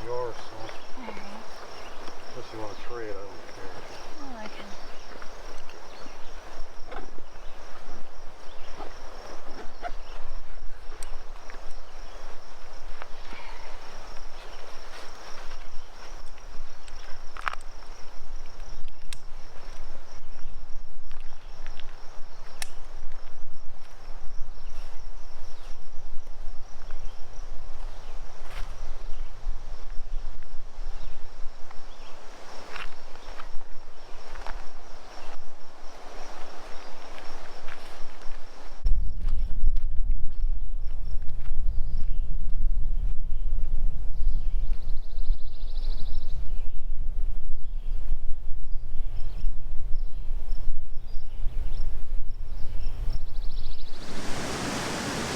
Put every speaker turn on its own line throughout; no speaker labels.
yours, so.
Alright.
Unless you want to trade, I don't care.
Well, I can.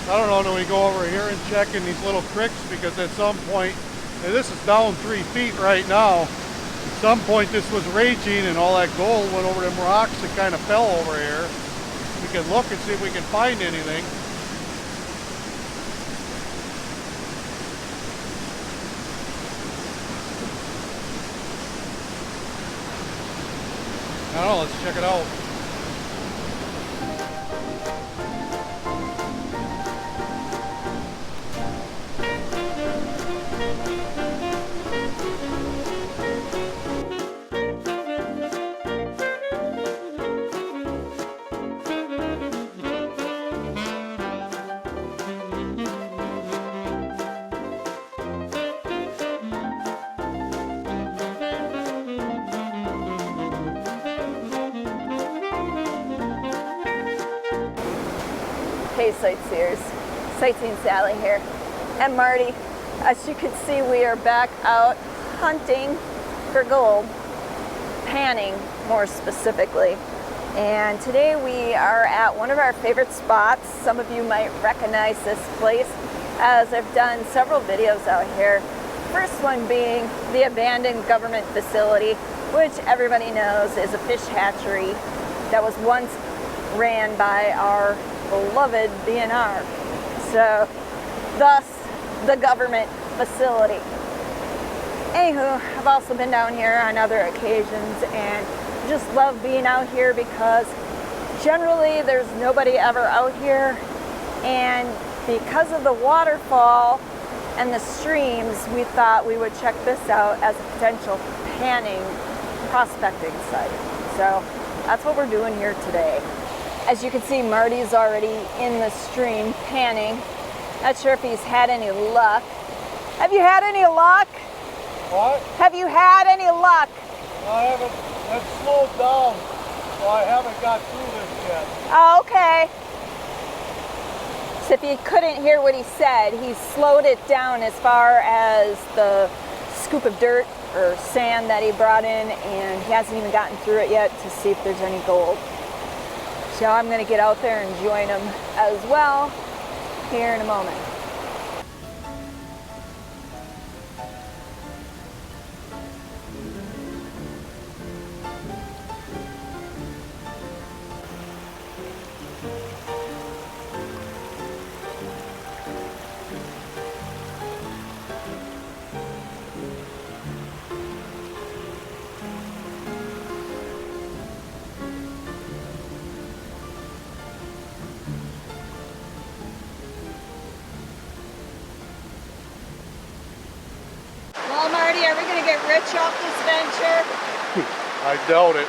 I don't know, do we go over here and check in these little creeks? Because at some point, and this is down 3 feet right now, at some point this was raging and all that gold went over them rocks and kind of fell over here. We can look and see if we can find anything. I don't know, let's check it out.
Hey sightseers, Sightseeing Sally here, and Marty. As you can see, we are back out hunting for gold, panning more specifically. And today we are at one of our favorite spots. Some of you might recognize this place as I've done several videos out here. First one being the abandoned government facility, which everybody knows is a fish hatchery that was once ran by our beloved DNR. So, thus, the government facility. Anywho, I've also been down here on other occasions and just love being out here because generally there's nobody ever out here, and because of the waterfall and the streams, we thought we would check this out as a potential panning prospecting site. So that's what we're doing here today. As you can see, Marty's already in the stream panning. Not sure if he's had any luck. Have you had any luck?
What?
Have you had any luck?
I haven't, it's slowed down, so I haven't got through this yet.
Oh, okay. So if you couldn't hear what he said, he slowed it down as far as the scoop of dirt or sand that he brought in, and he hasn't even gotten through it yet to see if there's any gold. So I'm going to get out there and join him as well here in a moment. Well, Marty, are we going to get rich off this venture?
I doubt it.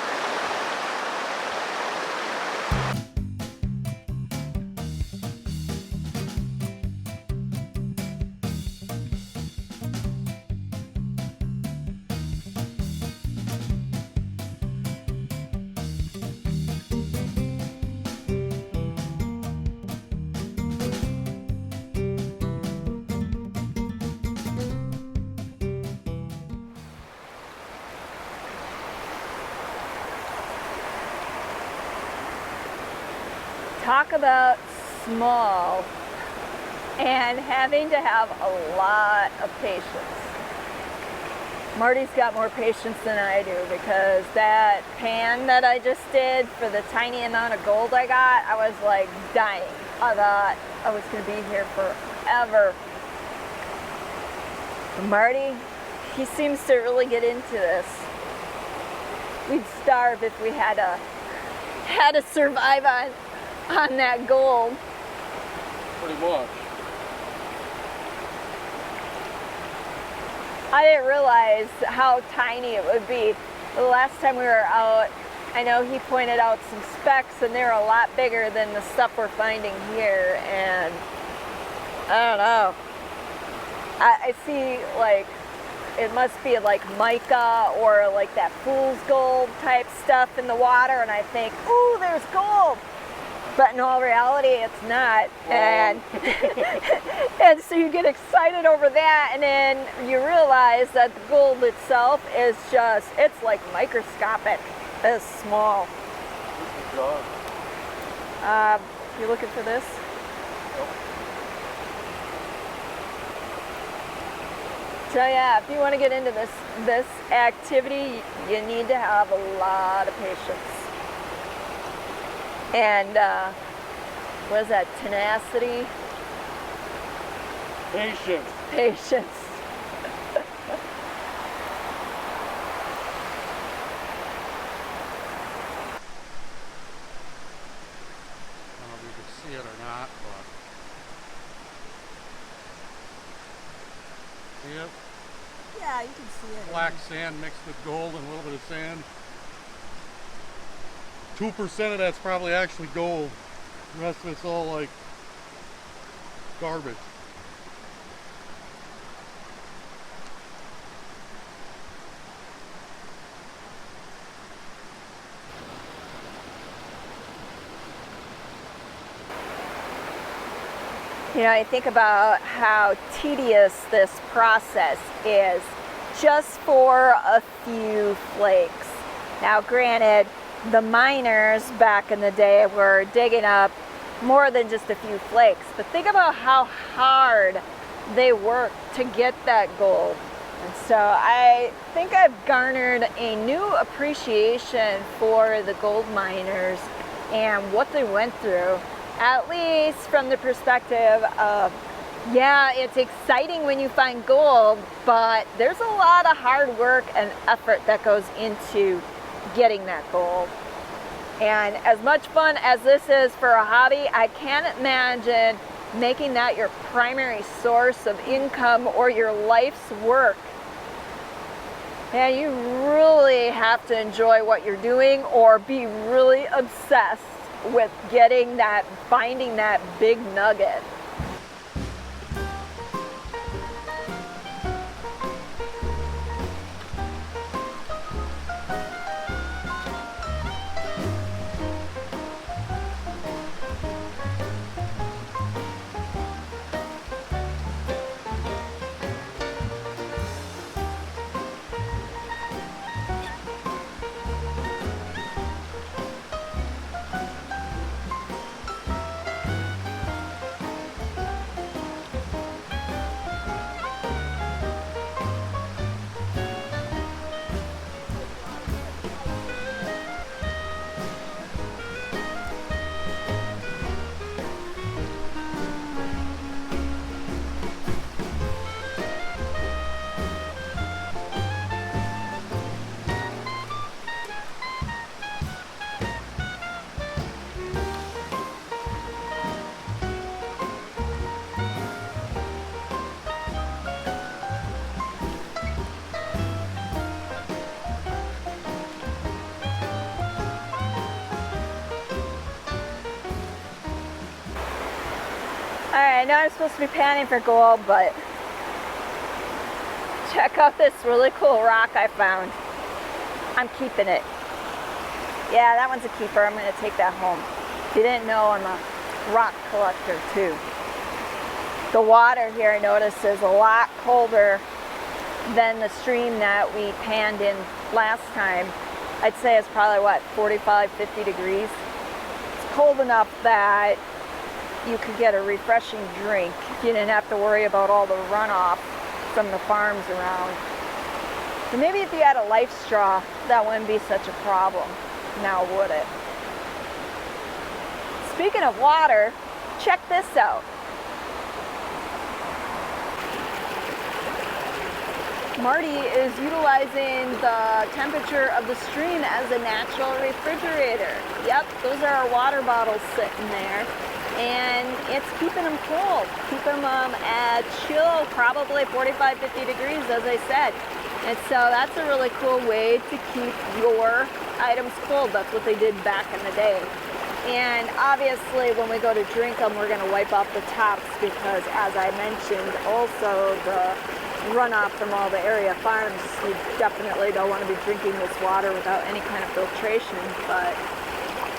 Talk about small and having to have a lot of patience. Marty's got more patience than I do, because that pan that I just did for the tiny amount of gold I got, I was like dying. I thought I was going to be here forever. But Marty, he seems to really get into this. We'd starve if we had to survive on that gold.
Pretty much.
I didn't realize how tiny it would be. The last time we were out, I know he pointed out some specks, and they're a lot bigger than the stuff we're finding here, and I don't know. I see, like, it must be like mica or like that fool's gold type stuff in the water, and I think, ooh, there's gold. But in all reality, it's not. And, and so you get excited over that, and then you realize that the gold itself is just, it's like microscopic. It's small.
Good job.
You looking for this?
Yep.
So yeah, if you want to get into this activity, you need to have a lot of patience. And what is that, tenacity?
Patience.
Patience.
I don't know if you can see it or not, but see it?
Yeah, you can see it.
Black sand mixed with gold and a little bit of sand. 2% of that's probably actually gold. The rest of it's all like garbage.
You know, I think about how tedious this process is just for a few flakes. Now, granted, the miners back in the day were digging up more than just a few flakes, but think about how hard they worked to get that gold. And so I think I've garnered a new appreciation for the gold miners and what they went through, at least from the perspective of, yeah, it's exciting when you find gold, but there's a lot of hard work and effort that goes into getting that gold. And as much fun as this is for a hobby, I can't imagine making that your primary source of income or your life's work. And you really have to enjoy what you're doing or be really obsessed with finding that big nugget. Alright, I know I'm supposed to be panning for gold, but check out this really cool rock I found. I'm keeping it. Yeah, that one's a keeper. I'm going to take that home. If you didn't know, I'm a rock collector too. The water here, I noticed, is a lot colder than the stream that we panned in last time. I'd say it's probably, what, 45, 50 degrees? It's cold enough that you could get a refreshing drink. You didn't have to worry about all the runoff from the farms around. So maybe if you had a life straw, that wouldn't be such a problem. Now would it? Speaking of water, check this out. Marty is utilizing the temperature of the stream as a natural refrigerator. Yep, those are our water bottles sitting there. And it's keeping them cold, keeping them at chill, probably 45, 50 degrees, as I said. And so that's a really cool way to keep your items cold. That's what they did back in the day. And obviously when we go to drink them, we're gonna wipe off the tops because, as I mentioned, also the runoff from all the area farms, you definitely don't want to be drinking this water without any kind of filtration. But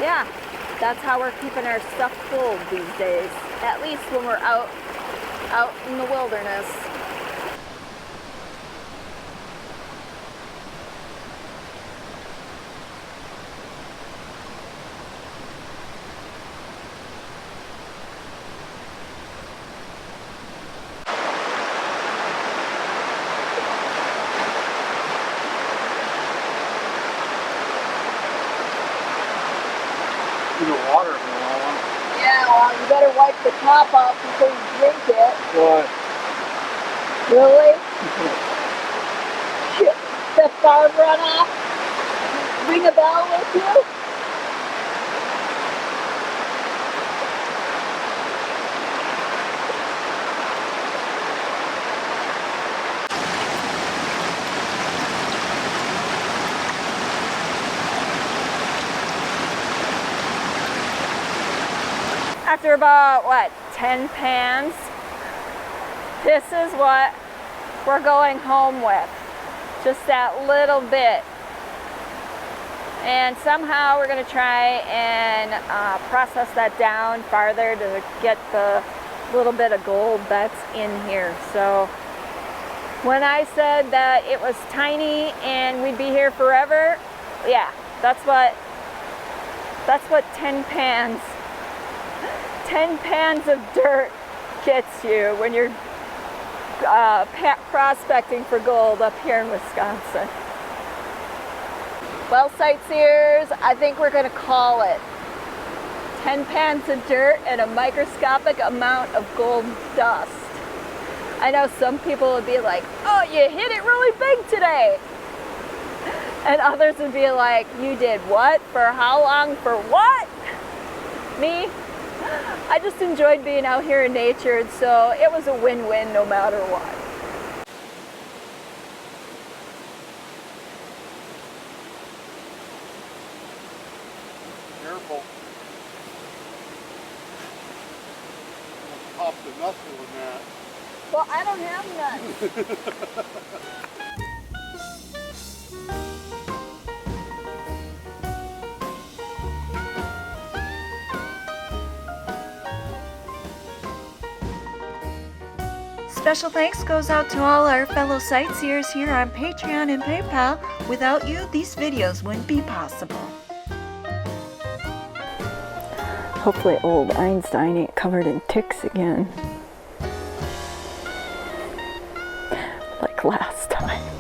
yeah, that's how we're keeping our stuff cold these days, at least when we're out in the wilderness.
The water in the wall.
Yeah, well, you better wipe the top off before you drink it.
What?
Really? Shit, the farm runoff? Ring a bell with you? After about, what, 10 pans, this is what we're going home with. Just that little bit. And somehow we're going to try and process that down farther to get the little bit of gold that's in here. So when I said that it was tiny and we'd be here forever, yeah, that's what 10 pans of dirt gets you when you're prospecting for gold up here in Wisconsin. Well, sightseers, I think we're going to call it 10 pans of dirt and a microscopic amount of gold dust. I know some people would be like, oh, you hit it really big today. And others would be like, you did what? For how long? For what? Me? I just enjoyed being out here in nature, and so it was a win-win no matter what.
Careful. Pop the knuckle in that.
Well, I don't have none.
Special thanks goes out to all our fellow sightseers here on Patreon and PayPal. Without you, these videos wouldn't be possible.
Hopefully old Einstein ain't covered in ticks again. Like last time.